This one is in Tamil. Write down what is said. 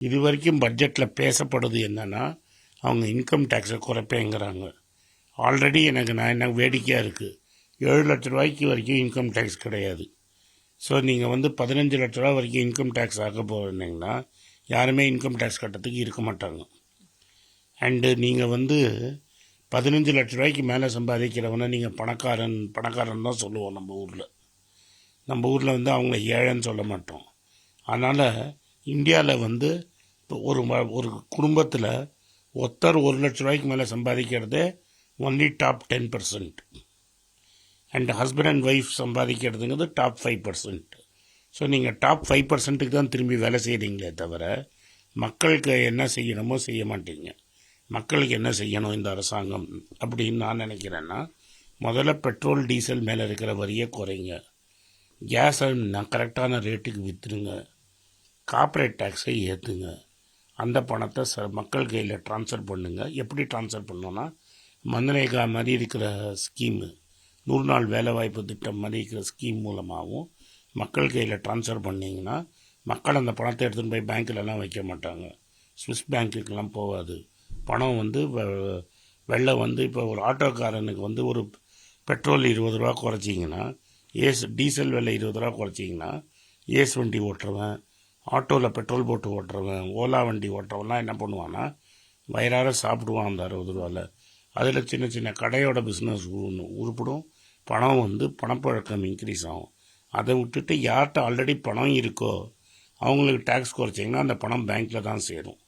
இது வரைக்கும் பட்ஜெட்டில் பேசப்படுது என்னென்னா அவங்க இன்கம் டேக்ஸை குறைப்பேங்கிறாங்க. ஆல்ரெடி எனக்கு வேடிக்கையாக இருக்குது. 7 லட்ச ரூபாய்க்கு வரைக்கும் இன்கம் டேக்ஸ் கிடையாது. ஸோ நீங்கள் 15 லட்ச ரூபா வரைக்கும் இன்கம் டேக்ஸ் ஆக போகிறீங்கன்னா யாருமே இன்கம் டேக்ஸ் கட்டத்துக்கு இருக்க மாட்டாங்க. அண்டு நீங்கள் 15 லட்ச ரூபாய்க்கு மேலே சம்பாதிக்கிறவனை நீங்கள் பணக்காரன் தான் சொல்லுவோம் நம்ம ஊரில் அவங்கள ஏழைன்னு சொல்ல மாட்டோம். அதனால் இந்தியாவில் ஒரு குடும்பத்தில் ஒருத்தர் 1 லட்ச ரூபாய்க்கு மேலே சம்பாதிக்கிறதே only top 10%. And husband and wife சம்பாதிக்கிறதுங்கிறது டாப் 5%. ஸோ நீங்கள் டாப் 5%க்கு தான் திரும்பி வேலை செய்கிறீங்களே தவிர மக்களுக்கு என்ன செய்யணுமோ செய்ய மாட்டீங்க. மக்களுக்கு என்ன செய்யணும் இந்த அரசாங்கம் அப்படின்னு நான் நினைக்கிறேன்னா, முதல்ல பெட்ரோல் டீசல் மேலே இருக்கிற வரியை குறைங்க, கேஸை கரெக்டான ரேட்டுக்கு விற்றுருங்க, கார்ப்பரேட் டேக்ஸை ஏற்றுங்க, அந்த பணத்தை மக்கள் கையில் ட்ரான்ஸ்ஃபர் பண்ணுங்கள். எப்படி ட்ரான்ஸ்ஃபர் பண்ணோன்னா, மன்ரேகா மாதிரி இருக்கிற ஸ்கீமு, 100 நாள் வேலைவாய்ப்பு திட்டம் மாதிரி இருக்கிற ஸ்கீம் மூலமாகவும் மக்கள் கையில் ட்ரான்ஸ்ஃபர் பண்ணிங்கன்னா மக்கள் அந்த பணத்தை எடுத்துகிட்டு போய் பேங்க்கிலலாம் வைக்க மாட்டாங்க. ஸ்விஸ் பேங்க்குக்கெலாம் போகாது. பணம் வெளில இப்போ ஒரு ஆட்டோக்காரனுக்கு ஒரு பெட்ரோல் 20 ரூபா குறைச்சிங்கன்னா, டீசல் விலை 20 ரூபா குறைச்சிங்கன்னா, வண்டி ஓட்டுறவன், ஆட்டோவில் பெட்ரோல் போட்டு ஓட்டுறவன், ஓலா வண்டி ஓட்டுறவன்லாம் என்ன பண்ணுவான்னா வயிறார சாப்பிடுவான் அந்த 60 ரூபாவில். அதில் சின்ன சின்ன கடையோட பிஸ்னஸ் உருப்படும். பணம் பணப்பழக்கம் இன்க்ரீஸ் ஆகும். அதை விட்டுட்டு யார்கிட்ட ஆல்ரெடி பணம் இருக்கோ அவங்களுக்கு டேக்ஸ் குறைச்சிங்கன்னா அந்த பணம் பேங்க்கில் தான் சேரும்.